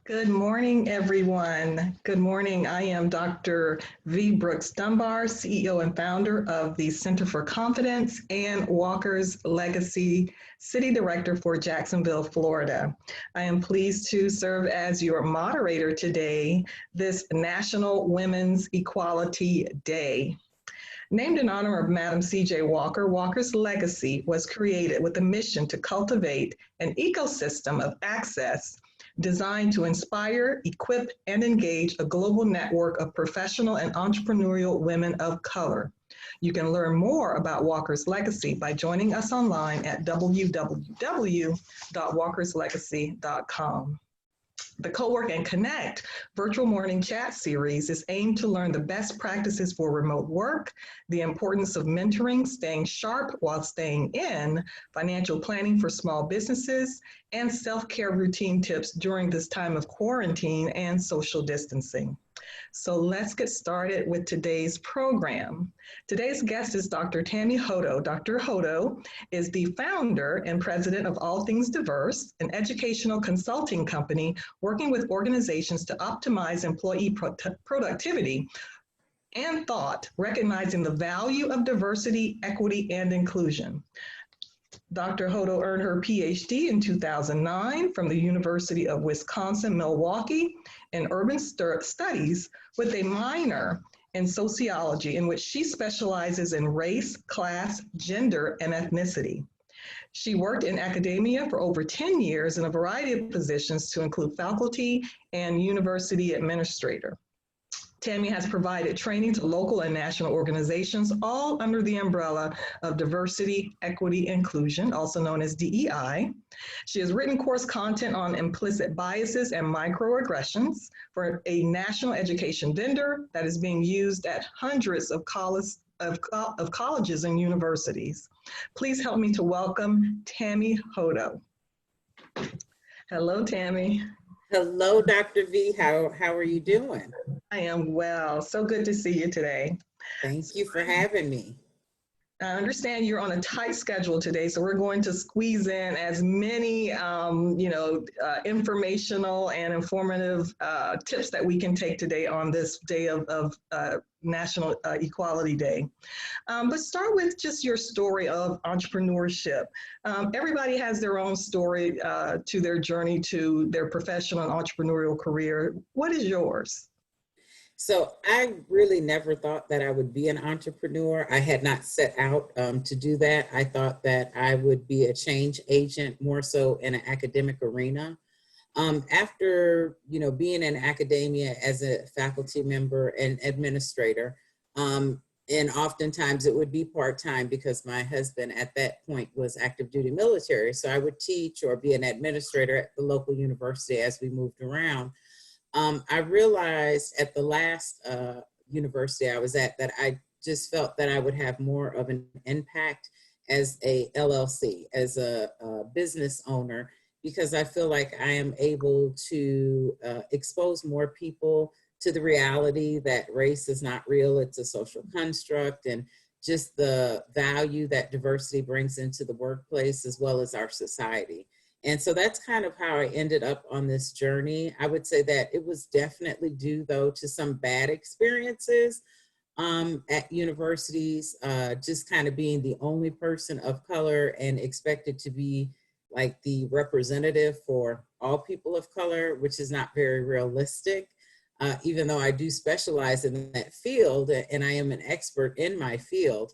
Good morning, everyone. Good morning. I am Dr. V. Brooks Dunbar, CEO and founder of the Center for Confidence and Walker's Legacy, City Director for Jacksonville, Florida. I am pleased to serve as your moderator today, this National Women's Equality Day. Named in honor of Madam C.J. Walker, Walker's Legacy was created with a mission to cultivate an ecosystem of access designed to inspire, equip, and engage a global network of professional and entrepreneurial women of color. You can learn more about Walker's Legacy by joining us online at www.walkerslegacy.com. The Cowork and Connect virtual morning chat series is aimed to learn the best practices for remote work, the importance of mentoring, staying sharp while staying in, financial planning for small businesses, and self-care routine tips during this time of quarantine and social distancing. So let's get started with today's program. Today's guest is Dr. Tammy Hodo. Dr. Hodo is the founder and president of All Things Diverse, an educational consulting company working with organizations to optimize employee productivity and thought, recognizing the value of diversity, equity, and inclusion. Dr. Hodo earned her PhD in 2009 from the University of Wisconsin-Milwaukee in urban studies with a minor in sociology in which she specializes in race, class, gender, and ethnicity. She worked in academia for over 10 years in a variety of positions to include faculty and university administrator. Tammy has provided training to local and national organizations, all under the umbrella of diversity, equity, inclusion, also known as DEI. She has written course content on implicit biases and microaggressions for a national education vendor that is being used at hundreds of colleges and universities. Please help me to welcome Tammy Hodo. Hello, Tammy. Hello, Dr. V. How are you doing? I am well. So good to see you today. Thank you for having me. I understand you're on a tight schedule today, so we're going to squeeze in as many, informational and informative tips that we can take today on this day of National Equality Day. Let's start with just your story of entrepreneurship. Everybody has their own story to their journey to their professional and entrepreneurial career. What is yours? So I really never thought that I would be an entrepreneur. I had not set out to do that. I thought that I would be a change agent more so in an academic arena. After being in academia as a faculty member and administrator, and oftentimes it would be part-time because my husband at that point was active duty military. So I would teach or be an administrator at the local university as we moved around. I realized at the last university I was at that I just felt that I would have more of an impact as a LLC, as a business owner, because I feel like I am able to expose more people to the reality that race is not real, it's a social construct, and just the value that diversity brings into the workplace as well as our society. And so that's kind of how I ended up on this journey. I would say that it was definitely due, though, to some bad experiences at universities, just kind of being the only person of color and expected to be like the representative for all people of color, which is not very realistic, even though I do specialize in that field and I am an expert in my field.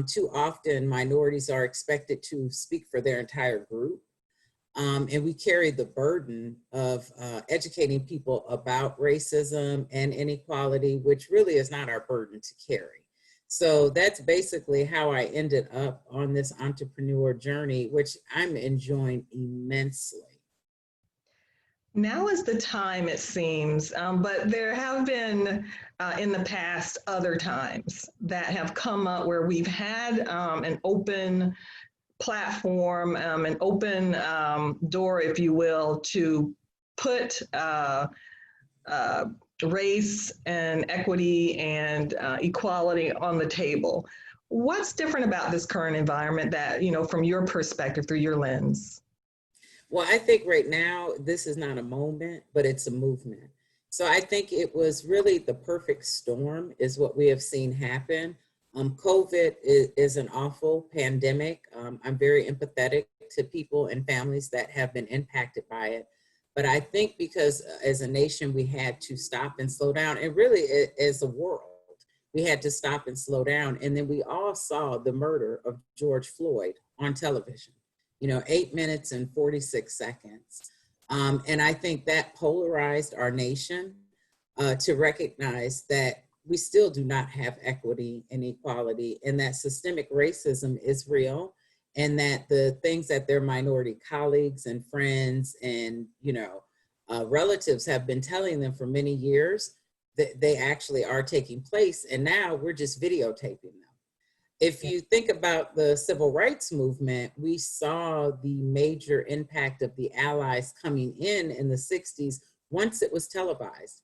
Too often minorities are expected to speak for their entire group. And we carry the burden of educating people about racism and inequality, which really is not our burden to carry. So that's basically how I ended up on this entrepreneur journey, which I'm enjoying immensely. Now is the time, it seems, but there have been in the past other times that have come up where we've had an open platform, an open door, if you will, to put race and equity and equality on the table. What's different about this current environment that, from your perspective, through your lens? Well, I think right now, this is not a moment, but it's a movement. So I think it was really the perfect storm is what we have seen happen. COVID is an awful pandemic. I'm very empathetic to people and families that have been impacted by it. But I think because as a nation, we had to stop and slow down, and really as a world, we had to stop and slow down. And then we all saw the murder of George Floyd on television, 8 minutes and 46 seconds. And I think that polarized our nation to recognize that we still do not have equity and equality, and that systemic racism is real, and that the things that their minority colleagues and friends and relatives have been telling them for many years, that they actually are taking place, and now we're just videotaping them. If you think about the civil rights movement, we saw the major impact of the allies coming in the 60s once it was televised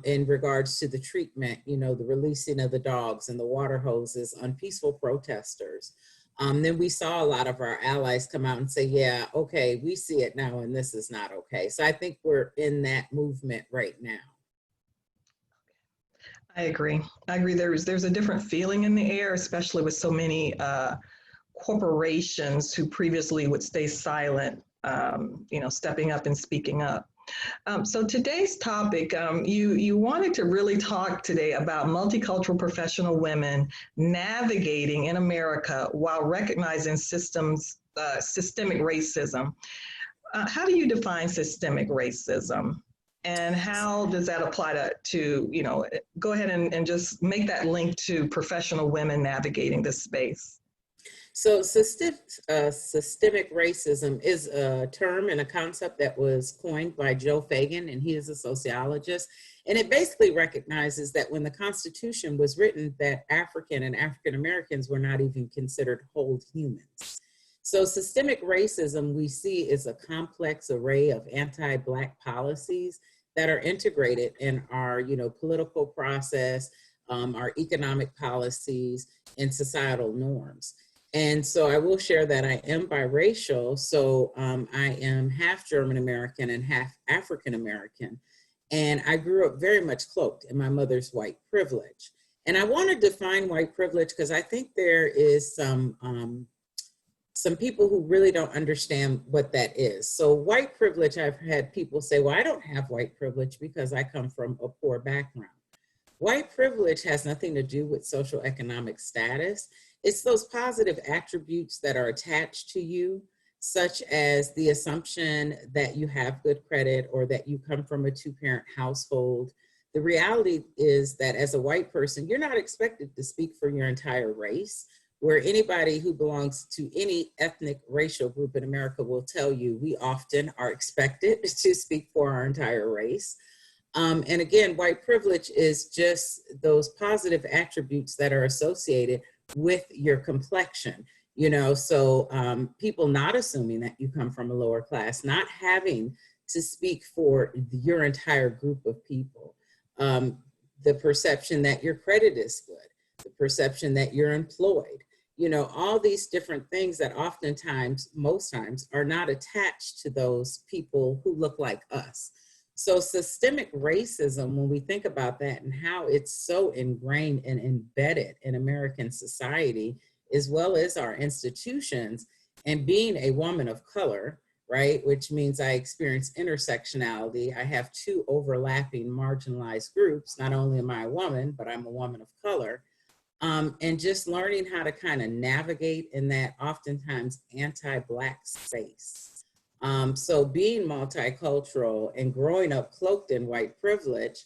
in regards to the treatment, the releasing of the dogs and the water hoses on peaceful protesters. Then we saw a lot of our allies come out and say, yeah, okay, we see it now and this is not okay. So I think we're in that movement right now. I agree. There's a different feeling in the air, especially with so many corporations who previously would stay silent, stepping up and speaking up. So today's topic, you wanted to really talk today about multicultural professional women navigating in America while recognizing systemic racism. How do you define systemic racism? And how does that apply to go ahead and just make that link to professional women navigating this space? So systemic racism is a term and a concept that was coined by Joe Fagan, and he is a sociologist. And it basically recognizes that when the Constitution was written, that African and African Americans were not even considered whole humans. So systemic racism we see is a complex array of anti-Black policies that are integrated in our, political process, our economic policies, and societal norms. And so I will share that I am biracial. So I am half German American and half African American. And I grew up very much cloaked in my mother's white privilege. And I want to define white privilege because I think there is some people who really don't understand what that is. So white privilege, I've had people say, well, I don't have white privilege because I come from a poor background. White privilege has nothing to do with social economic status. It's those positive attributes that are attached to you, such as the assumption that you have good credit or that you come from a two-parent household. The reality is that as a white person, you're not expected to speak for your entire race, where anybody who belongs to any ethnic racial group in America will tell you we often are expected to speak for our entire race. And again, white privilege is just those positive attributes that are associated with your complexion, so people not assuming that you come from a lower class, not having to speak for your entire group of people, the perception that your credit is good, the perception that you're employed, all these different things that oftentimes, most times, are not attached to those people who look like us. So systemic racism, when we think about that and how it's so ingrained and embedded in American society, as well as our institutions, and being a woman of color, right, which means I experience intersectionality. I have two overlapping marginalized groups. Not only am I a woman, but I'm a woman of color. And just learning how to kind of navigate in that oftentimes anti-Black space. So being multicultural and growing up cloaked in white privilege,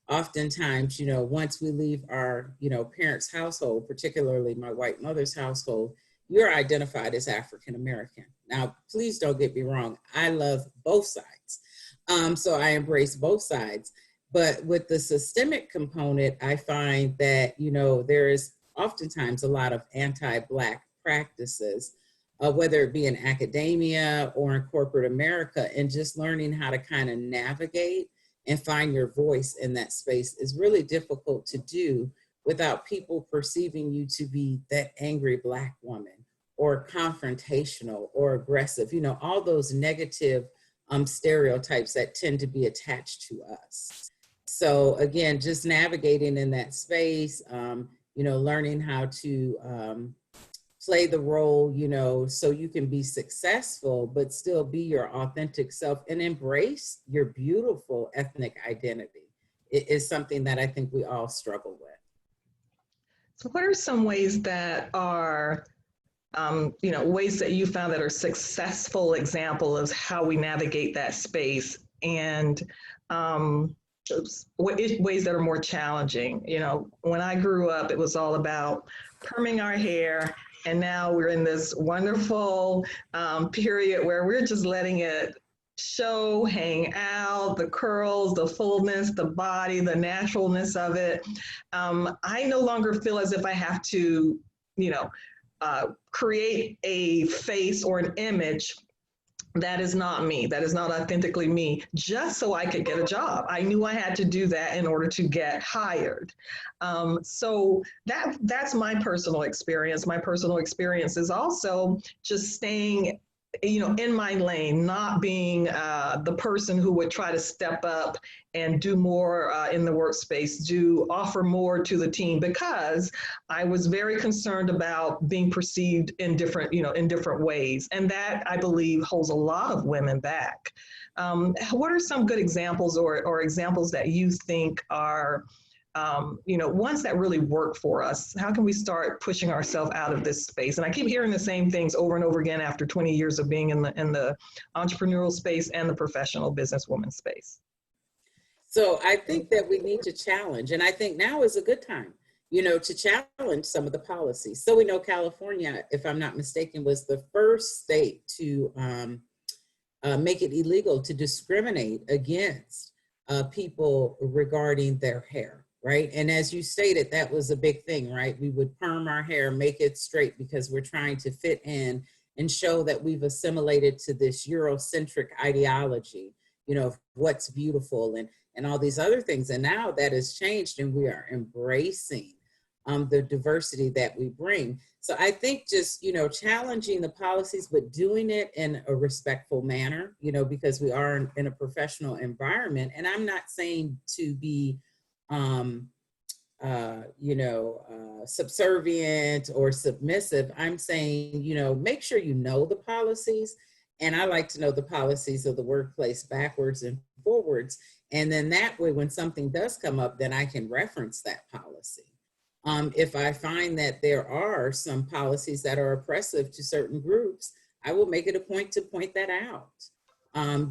oftentimes, once we leave our, parents' household, particularly my white mother's household, you're identified as African American. Now, please don't get me wrong. I love both sides. So I embrace both sides. But with the systemic component, I find that, there is oftentimes a lot of anti-Black practices, whether it be in academia or in corporate America, and just learning how to kind of navigate and find your voice in that space is really difficult to do without people perceiving you to be that angry Black woman or confrontational or aggressive, you know, all those negative stereotypes that tend to be attached to us. So again, just navigating in that space, you know, learning how to play the role, you know, so you can be successful, but still be your authentic self and embrace your beautiful ethnic identity. It is something that I think we all struggle with. So what are some ways that are, you know, ways that you found that are successful example of how we navigate that space, and ways that are more challenging? You know, when I grew up, it was all about perming our hair, and now we're in this wonderful period where we're just letting it show, hang out, the curls, the fullness, the body, the naturalness of it. I no longer feel as if I have to, you know, create a face or an image that is not me, that is not authentically me, just so I could get a job. I knew I had to do that in order to get hired. So that's my personal experience. My personal experience is also just staying, you know, in my lane, not being the person who would try to step up and do more in the workspace, offer more to the team, because I was very concerned about being perceived in different, you know, in different ways. And that, I believe, holds a lot of women back. What are some good examples or examples that you think are, you know, ones that really work for us? How can we start pushing ourselves out of this space? And I keep hearing the same things over and over again after 20 years of being in the entrepreneurial space and the professional businesswoman space. So I think that we need to challenge, and I think now is a good time, you know, to challenge some of the policies. So we know California, if I'm not mistaken, was the first state to make it illegal to discriminate against people regarding their hair. Right. And as you stated, that was a big thing, right? We would perm our hair, make it straight, because we're trying to fit in and show that we've assimilated to this Eurocentric ideology, you know, of what's beautiful and all these other things. And now that has changed, and we are embracing the diversity that we bring. So I think just, you know, challenging the policies, but doing it in a respectful manner, you know, because we are in a professional environment. And I'm not saying to be subservient or submissive. I'm saying, you know, make sure you know the policies. And I like to know the policies of the workplace backwards and forwards. And then that way, when something does come up, then I can reference that policy. If I find that there are some policies that are oppressive to certain groups, I will make it a point to point that out.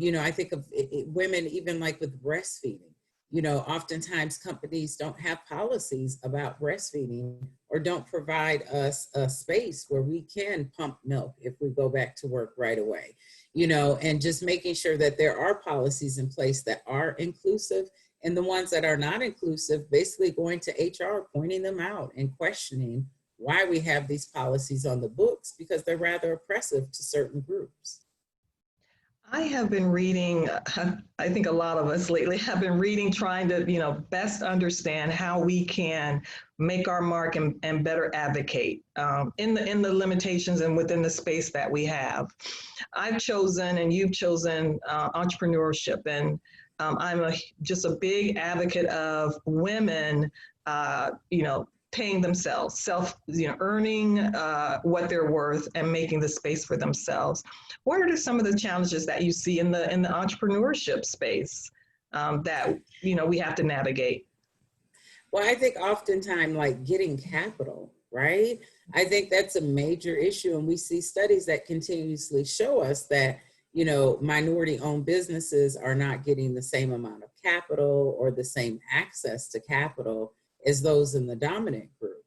You know, I think of women, even like with breastfeeding. You know, oftentimes companies don't have policies about breastfeeding, or don't provide us a space where we can pump milk if we go back to work right away, you know, and just making sure that there are policies in place that are inclusive, and the ones that are not inclusive, basically going to HR, pointing them out and questioning why we have these policies on the books, because they're rather oppressive to certain groups. I have been reading, I think a lot of us lately have been reading, trying to, you know, best understand how we can make our mark and better advocate in the limitations and within the space that we have. I've chosen, and you've chosen, entrepreneurship, and I'm just a big advocate of women, you know, paying themselves, earning what they're worth and making the space for themselves. What are some of the challenges that you see in the entrepreneurship space that, you know, we have to navigate? Well, I think oftentimes like getting capital, right? I think that's a major issue. And we see studies that continuously show us that, you know, minority-owned businesses are not getting the same amount of capital or the same access to capital as those in the dominant group.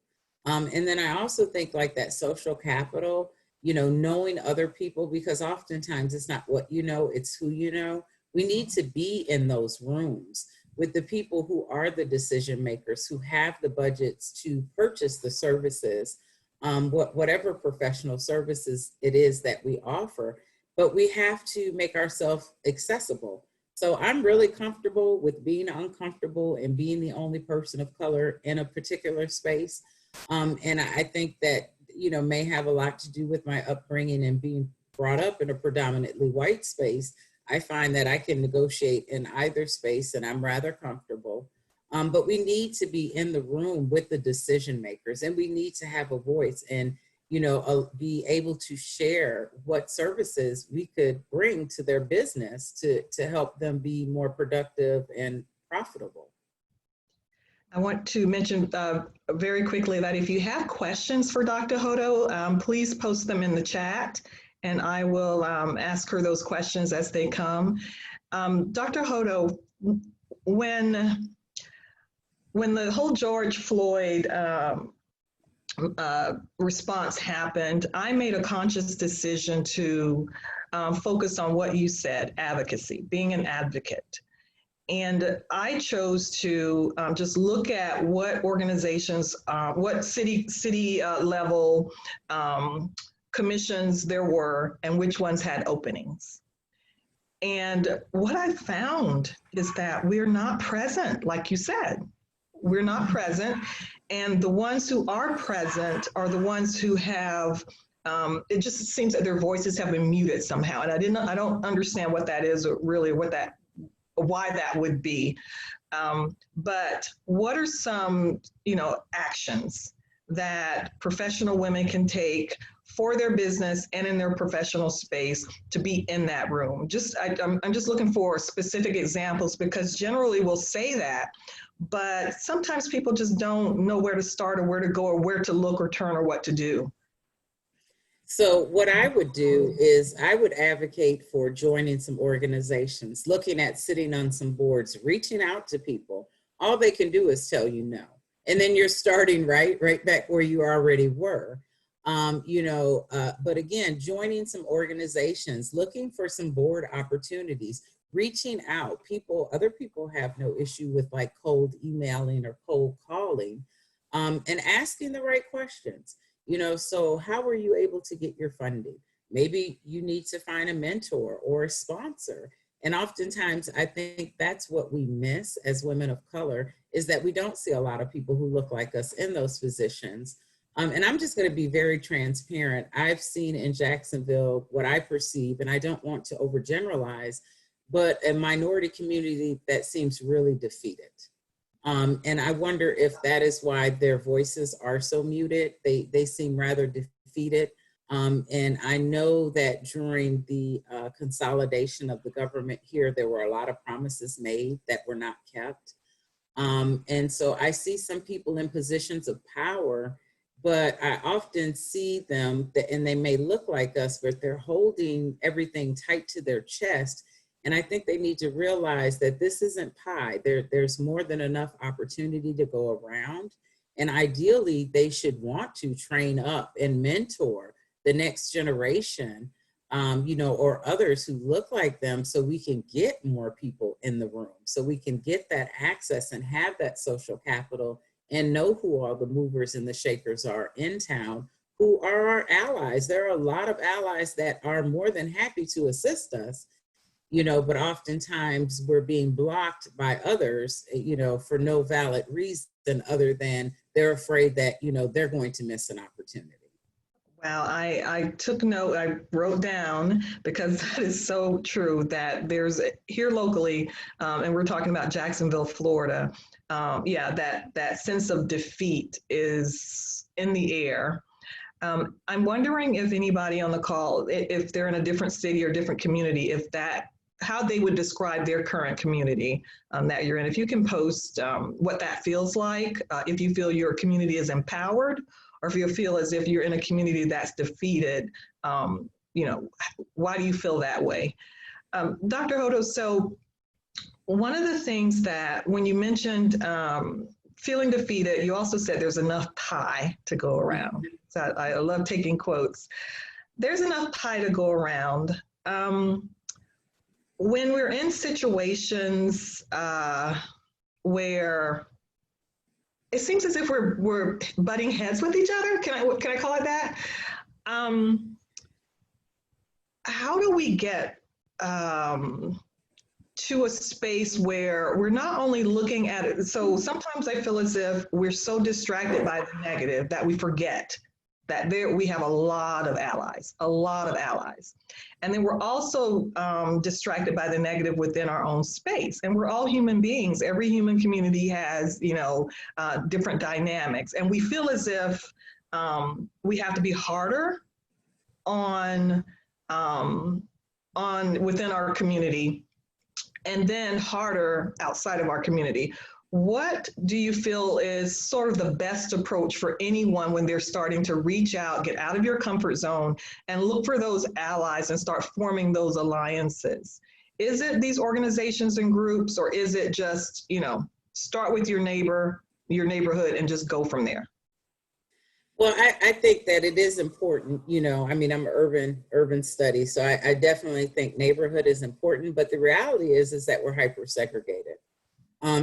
And then I also think like that social capital, you know, knowing other people, because oftentimes it's not what you know, it's who you know. We need to be in those rooms with the people who are the decision makers, who have the budgets to purchase the services, whatever professional services it is that we offer. But we have to make ourselves accessible. So I'm really comfortable with being uncomfortable and being the only person of color in a particular space. And I think that may have a lot to do with my upbringing and being brought up in a predominantly white space. I find that I can negotiate in either space and I'm rather comfortable. But we need to be in the room with the decision makers, and we need to have a voice and, be able to share what services we could bring to their business to help them be more productive and profitable. I want to mention very quickly that if you have questions for Dr. Hodo, please post them in the chat, and I will ask her those questions as they come. Dr. Hodo, when the whole George Floyd response happened, I made a conscious decision to focus on what you said, advocacy, being an advocate. And I chose to just look at what organizations, what city level commissions there were and which ones had openings. And what I found is that we're not present, like you said. We're not present. And the ones who are present are the ones who have, it just seems that their voices have been muted somehow. And I don't understand what that is or really why that would be. But what are some, actions that professional women can take for their business and in their professional space to be in that room? I'm just looking for specific examples, because generally we'll say that, but sometimes people just don't know where to start or where to go or where to look or turn or what to do. So what I would do is I would advocate for joining some organizations, looking at sitting on some boards, reaching out to people. All they can do is tell you no. And then you're starting right back where you already were. But again, joining some organizations, looking for some board opportunities, reaching out. Other people have no issue with like cold emailing or cold calling, and asking the right questions. So how were you able to get your funding? Maybe you need to find a mentor or a sponsor. And oftentimes I think that's what we miss as women of color, is that we don't see a lot of people who look like us in those positions. And I'm just going to be very transparent. I've seen in Jacksonville what I perceive, and I don't want to overgeneralize, but a minority community that seems really defeated. And I wonder if that is why their voices are so muted. They seem rather defeated. And I know that during the consolidation of the government here, there were a lot of promises made that were not kept. And so I see some people in positions of power, but I often see them, and they may look like us, but they're holding everything tight to their chest. And I think they need to realize that this isn't pie. There's more than enough opportunity to go around. And ideally, they should want to train up and mentor the next generation, or others who look like them, so we can get more people in the room, so we can get that access and have that social capital and know who all the movers and the shakers are in town, who are our allies. There are a lot of allies that are more than happy to assist us, but oftentimes we're being blocked by others, for no valid reason other than they're afraid that, they're going to miss an opportunity. Well, I took note, I wrote down, because that is so true, that there's here locally, and we're talking about Jacksonville, Florida, that sense of defeat is in the air. I'm wondering if anybody on the call, if they're in a different city or different community, how they would describe their current community that you're in. If you can post what that feels like, if you feel your community is empowered, or if you feel as if you're in a community that's defeated, why do you feel that way? Dr. Hodo, so one of the things that when you mentioned feeling defeated, you also said there's enough pie to go around. So I love taking quotes. There's enough pie to go around. When we're in situations where it seems as if we're butting heads with each other, can I call it that? How do we get to a space where we're not only looking at it? So sometimes I feel as if we're so distracted by the negative that we forget that there we have a lot of allies, a lot of allies. And then we're also distracted by the negative within our own space. And we're all human beings. Every human community has, different dynamics. And we feel as if we have to be harder on within our community and then harder outside of our community. What do you feel is sort of the best approach for anyone when they're starting to reach out, get out of your comfort zone, and look for those allies and start forming those alliances? Is it these organizations and groups, or is it just, start with your neighbor, your neighborhood, and just go from there? Well, I think that it is important, I'm urban studies, so I definitely think neighborhood is important, but the reality is that we're hyper segregated.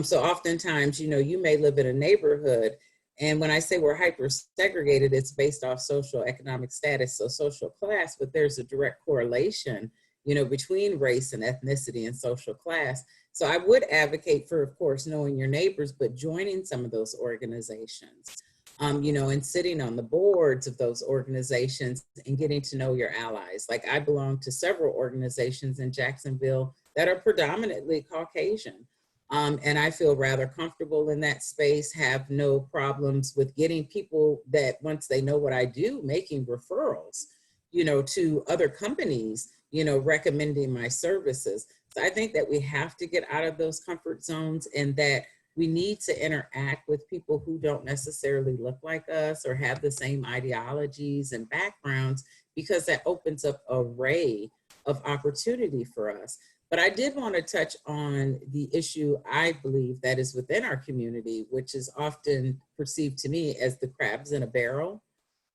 So oftentimes, you may live in a neighborhood, and when I say we're hyper segregated, it's based off social economic status, so social class, but there's a direct correlation, between race and ethnicity and social class. So I would advocate for, of course, knowing your neighbors, but joining some of those organizations, and sitting on the boards of those organizations and getting to know your allies. Like, I belong to several organizations in Jacksonville that are predominantly Caucasian. And I feel rather comfortable in that space, have no problems with getting people that, once they know what I do, making referrals, to other companies, recommending my services. So I think that we have to get out of those comfort zones, and that we need to interact with people who don't necessarily look like us or have the same ideologies and backgrounds, because that opens up an array of opportunity for us. But I did want to touch on the issue, I believe, that is within our community, which is often perceived to me as the crabs in a barrel.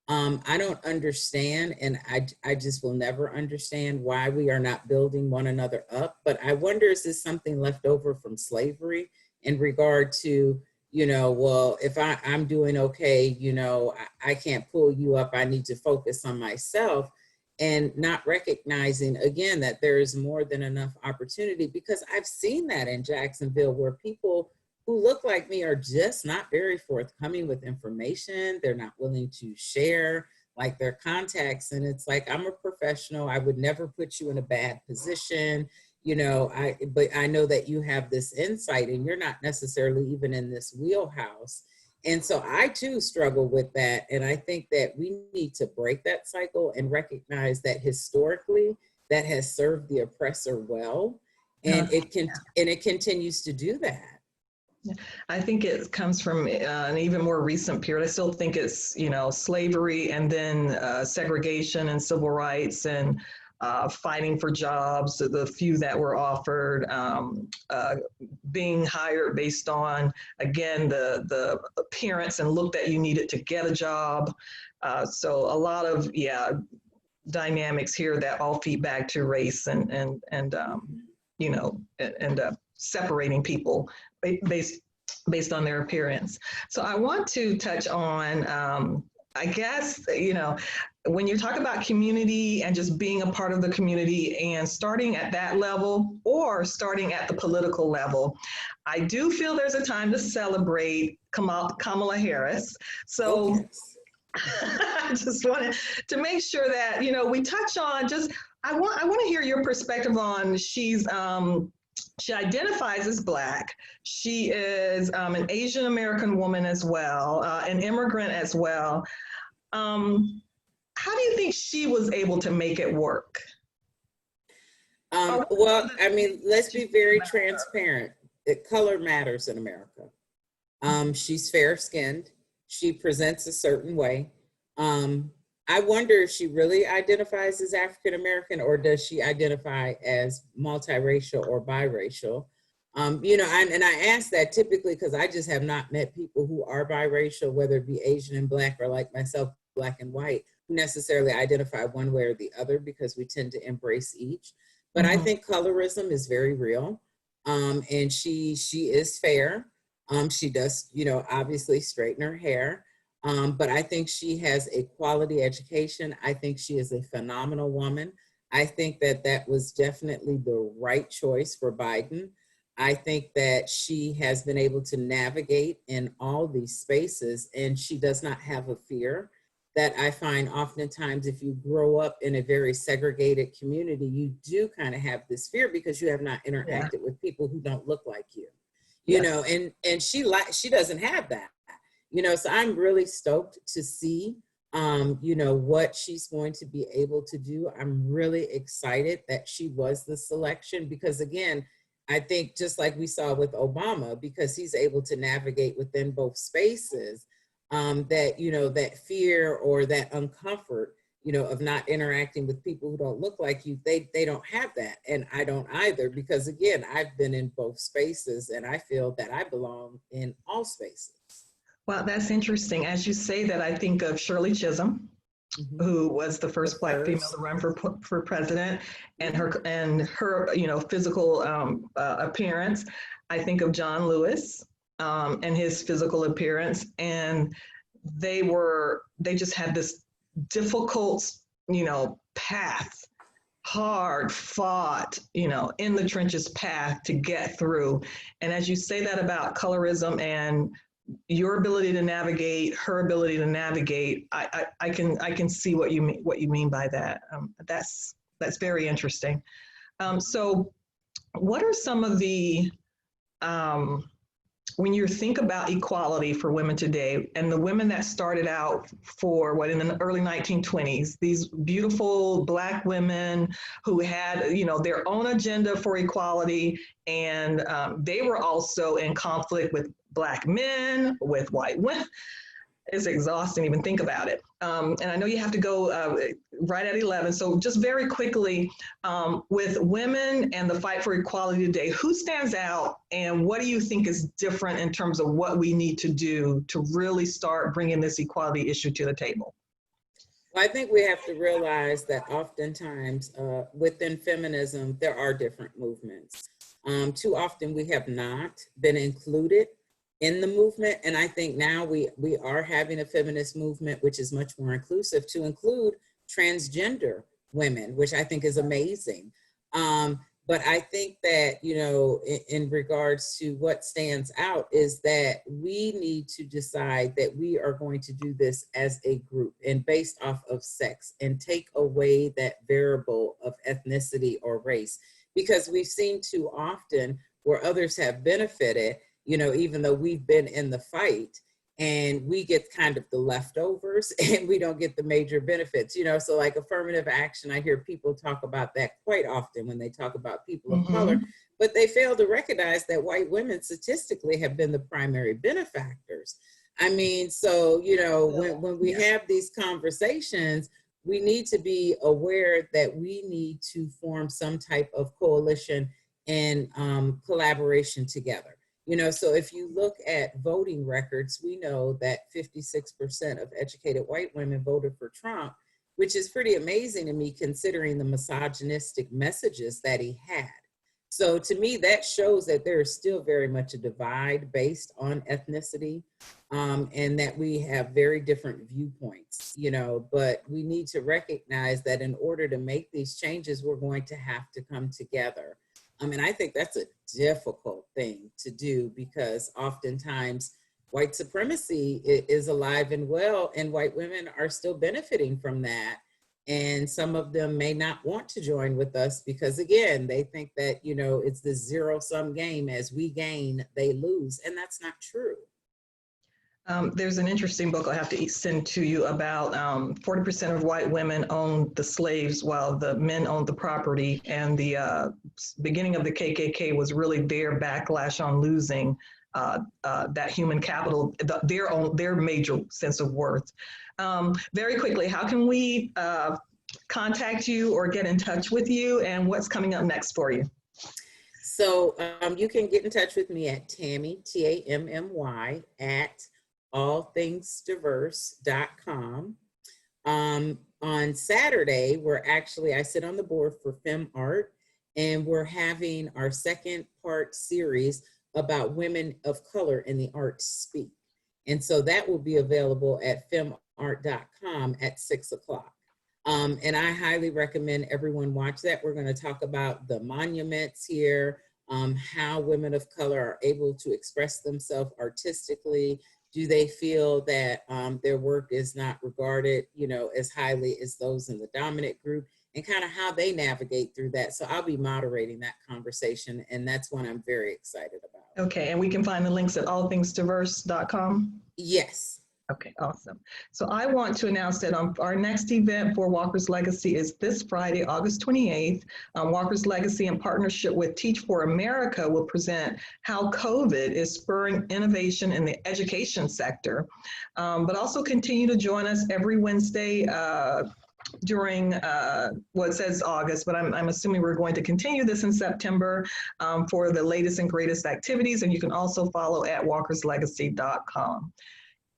I don't understand, and I just will never understand why we are not building one another up. But I wonder, is this something left over from slavery in regard to, well, if I'm doing okay, I can't pull you up. I need to focus on myself. And not recognizing, again, that there is more than enough opportunity, because I've seen that in Jacksonville, where people who look like me are just not very forthcoming with information. They're not willing to share like their contacts. And it's like, I'm a professional. I would never put you in a bad position. But I know that you have this insight, and you're not necessarily even in this wheelhouse. And so I too struggle with that. And I think that we need to break that cycle and recognize that historically that has served the oppressor well. And it continues to do that. I think it comes from an even more recent period. I still think it's, slavery, and then segregation and civil rights, and fighting for jobs, the few that were offered, being hired based on, again, the appearance and look that you needed to get a job. So a lot of, dynamics here that all feed back to race and separating people based on their appearance. So I want to touch on, I guess, when you talk about community and just being a part of the community and starting at that level or starting at the political level, I do feel there's a time to celebrate Kamala Harris. So I just wanted to make sure that, we touch on I want to hear your perspective on, she identifies as Black. She is an Asian American woman as well, an immigrant as well. How do you think she was able to make it work? Well, let's be very transparent. Color matters in America. She's fair-skinned. She presents a certain way. I wonder if she really identifies as African American, or does she identify as multiracial or biracial? And I ask that typically because I just have not met people who are biracial, whether it be Asian and Black, or like myself, Black and white, who necessarily identify one way or the other, because we tend to embrace each. But I think colorism is very real. And she is fair. She does, obviously straighten her hair. But I think she has a quality education. I think she is a phenomenal woman. I think that was definitely the right choice for Biden. I think that she has been able to navigate in all these spaces, and she does not have a fear. that I find oftentimes if you grow up in a very segregated community, you do kind of have this fear because you have not interacted with people who don't look like you, you know, and she doesn't have that, you know, so I'm really stoked to see, you know, what she's going to be able to do. I'm really excited that she was the selection because, again, I think just like we saw with Obama, because he's able to navigate within both spaces, that, you know, that fear or that uncomfort, you know, of not interacting with people who don't look like you, they don't have that. And I don't either, because again, I've been in both spaces and I feel that I belong in all spaces. Wow, that's interesting. As you say that, I think of Shirley Chisholm, who was the first Black female to run for president, and her you know, physical appearance. I think of John Lewis and his physical appearance, and they just had this difficult, you know, path, hard fought, you know, in the trenches path to get through. And as you say that about colorism and your ability to navigate, her ability to navigate, I can see what you mean by that. That's very interesting. So what are some of the when you think about equality for women today, and the women that started out in the early 1920s, these beautiful Black women who had, you know, their own agenda for equality, and they were also in conflict with Black men, with white women. It's exhausting to even think about it. And I know you have to go right at 11. So just very quickly, with women and the fight for equality today, who stands out and what do you think is different in terms of what we need to do to really start bringing this equality issue to the table? Well, I think we have to realize that oftentimes within feminism, there are different movements. Too often we have not been included in the movement. And I think now we are having a feminist movement, which is much more inclusive, to include transgender women, which I think is amazing. But I think that, you know, in regards to what stands out is that we need to decide that we are going to do this as a group and based off of sex and take away that variable of ethnicity or race, because we've seen too often where others have benefited, you know, even though we've been in the fight, and we get kind of the leftovers and we don't get the major benefits, you know. So like affirmative action, I hear people talk about that quite often when they talk about people of color, but they fail to recognize that white women statistically have been the primary benefactors. I mean, so, you know, when we have these conversations, we need to be aware that we need to form some type of coalition and collaboration together. You know, so if you look at voting records, we know that 56% of educated white women voted for Trump, which is pretty amazing to me considering the misogynistic messages that he had. So to me, that shows that there is still very much a divide based on ethnicity, and that we have very different viewpoints, you know, but we need to recognize that in order to make these changes, we're going to have to come together. And I think that's a difficult thing to do because oftentimes white supremacy is alive and well, and white women are still benefiting from that. And some of them may not want to join with us because, again, they think that, you know, it's this zero-sum game. As we gain, they lose. And that's not true. There's an interesting book I have to send to you about 40% of white women owned the slaves while the men owned the property. And the beginning of the KKK was really their backlash on losing that human capital, their major sense of worth. Very quickly, how can we contact you or get in touch with you, and what's coming up next for you? So you can get in touch with me at Tammy, Tammy, at allthingsdiverse.com. On Saturday, I sit on the board for Fem Art, and we're having our second part series about women of color in the arts speak. And so that will be available at femart.com at 6 o'clock. And I highly recommend everyone watch that. We're going to talk about the monuments here, how women of color are able to express themselves artistically, Do they feel that their work is not regarded, as highly as those in the dominant group, and kind of how they navigate through that? So I'll be moderating that conversation, and that's one I'm very excited about. Okay, and we can find the links at allthingsdiverse.com? Yes. Okay, awesome. So I want to announce that our next event for Walker's Legacy is this Friday, August 28th. Walker's Legacy, in partnership with Teach for America, will present how COVID is spurring innovation in the education sector. But also continue to join us every Wednesday during it says August, but I'm assuming we're going to continue this in September for the latest and greatest activities. And you can also follow at walkerslegacy.com.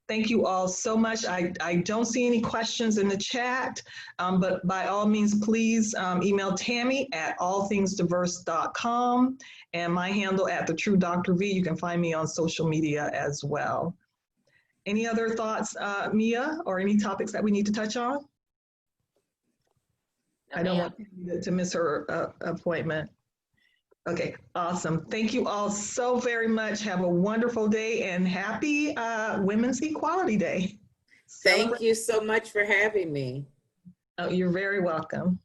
Thank you all so much. I don't see any questions in the chat, but by all means, please email Tammy at allthingsdiverse.com and my handle at @TheTrueDrV. You can find me on social media as well. Any other thoughts, Mia, or any topics that we need to touch on? I don't want to miss her appointment. Okay, awesome. Thank you all so very much. Have a wonderful day and happy Women's Equality Day. Thank you so much for having me. Oh, you're very welcome.